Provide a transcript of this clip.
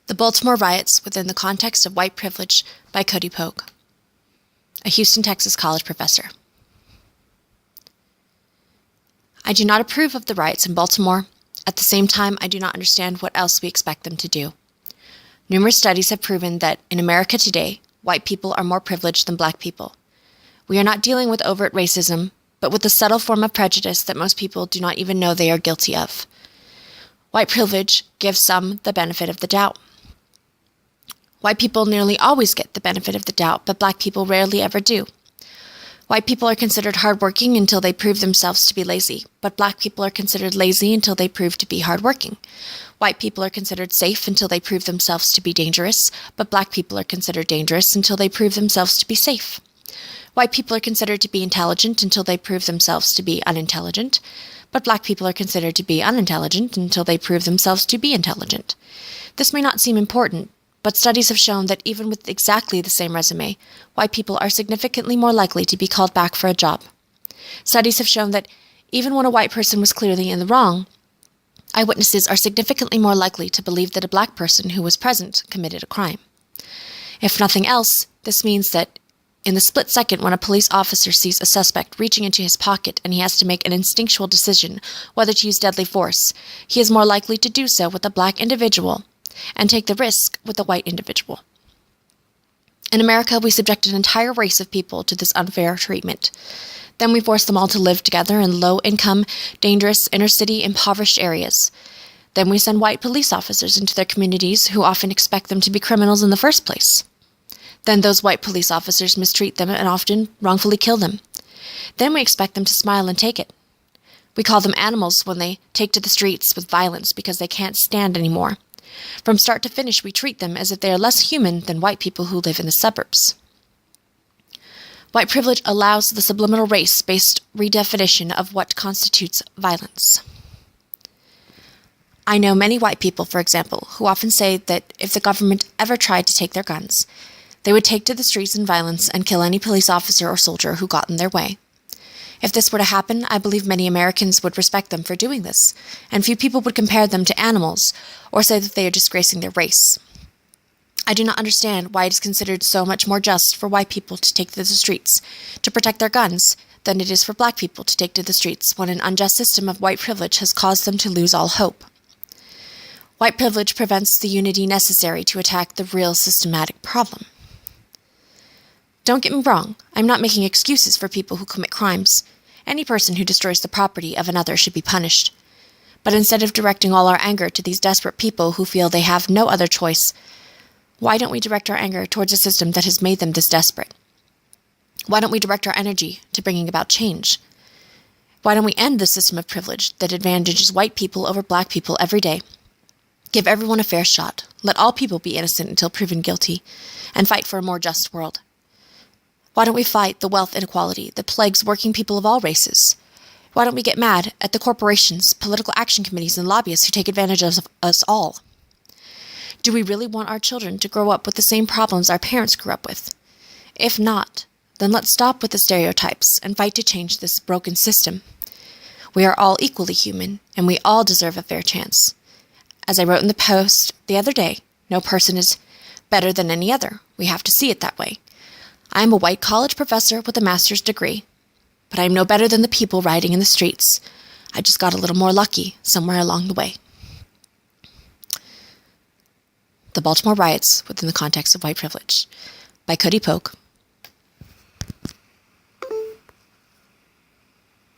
The Baltimore Riots Within the Context of White Privilege by Cody Polk, a Houston, Texas college professor. I do not approve of the riots in Baltimore. At the same time, I do not understand what else we expect them to do. Numerous studies have proven that in America today, white people are more privileged than black people. We are not dealing with overt racism, but with a subtle form of prejudice that most people do not even know they are guilty of. White privilege gives some the benefit of the doubt. White people nearly always get the benefit of the doubt, but black people rarely ever do. White people are considered hardworking until they prove themselves to be lazy, but black people are considered lazy until they prove to be hardworking. White people are considered safe until they prove themselves to be dangerous, but black people are considered dangerous until they prove themselves to be safe. White people are considered to be intelligent until they prove themselves to be unintelligent, but black people are considered to be unintelligent until they prove themselves to be intelligent. This may not seem important, but studies have shown that even with exactly the same resume, white people are significantly more likely to be called back for a job. Studies have shown that even when a white person was clearly in the wrong, eyewitnesses are significantly more likely to believe that a black person who was present committed a crime. If nothing else, this means that in the split second when a police officer sees a suspect reaching into his pocket and he has to make an instinctual decision whether to use deadly force, he is more likely to do so with a black individual and take the risk with a white individual. In America, we subject an entire race of people to this unfair treatment. Then we force them all to live together in low-income, dangerous, inner-city, impoverished areas. Then we send white police officers into their communities who often expect them to be criminals in the first place. Then those white police officers mistreat them and often wrongfully kill them. Then we expect them to smile and take it. We call them animals when they take to the streets with violence because they can't stand anymore. From start to finish, we treat them as if they are less human than white people who live in the suburbs. White privilege allows the subliminal race-based redefinition of what constitutes violence. I know many white people, for example, who often say that if the government ever tried to take their guns, they would take to the streets in violence and kill any police officer or soldier who got in their way. If this were to happen, I believe many Americans would respect them for doing this, and few people would compare them to animals or say that they are disgracing their race. I do not understand why it is considered so much more just for white people to take to the streets to protect their guns than it is for black people to take to the streets when an unjust system of white privilege has caused them to lose all hope. White privilege prevents the unity necessary to attack the real systematic problem. Don't get me wrong, I'm not making excuses for people who commit crimes. Any person who destroys the property of another should be punished. But instead of directing all our anger to these desperate people who feel they have no other choice, why don't we direct our anger towards a system that has made them this desperate? Why don't we direct our energy to bringing about change? Why don't we end the system of privilege that advantages white people over black people every day? Give everyone a fair shot, let all people be innocent until proven guilty, and fight for a more just world. Why don't we fight the wealth inequality that plagues working people of all races? Why don't we get mad at the corporations, political action committees, and lobbyists who take advantage of us all? Do we really want our children to grow up with the same problems our parents grew up with? If not, then let's stop with the stereotypes and fight to change this broken system. We are all equally human, and we all deserve a fair chance. As I wrote in the post the other day, no person is better than any other. We have to see it that way. I am a white college professor with a master's degree, but I am no better than the people rioting in the streets. I just got a little more lucky somewhere along the way. The Baltimore Riots Within the Context of White Privilege by Cody Polk,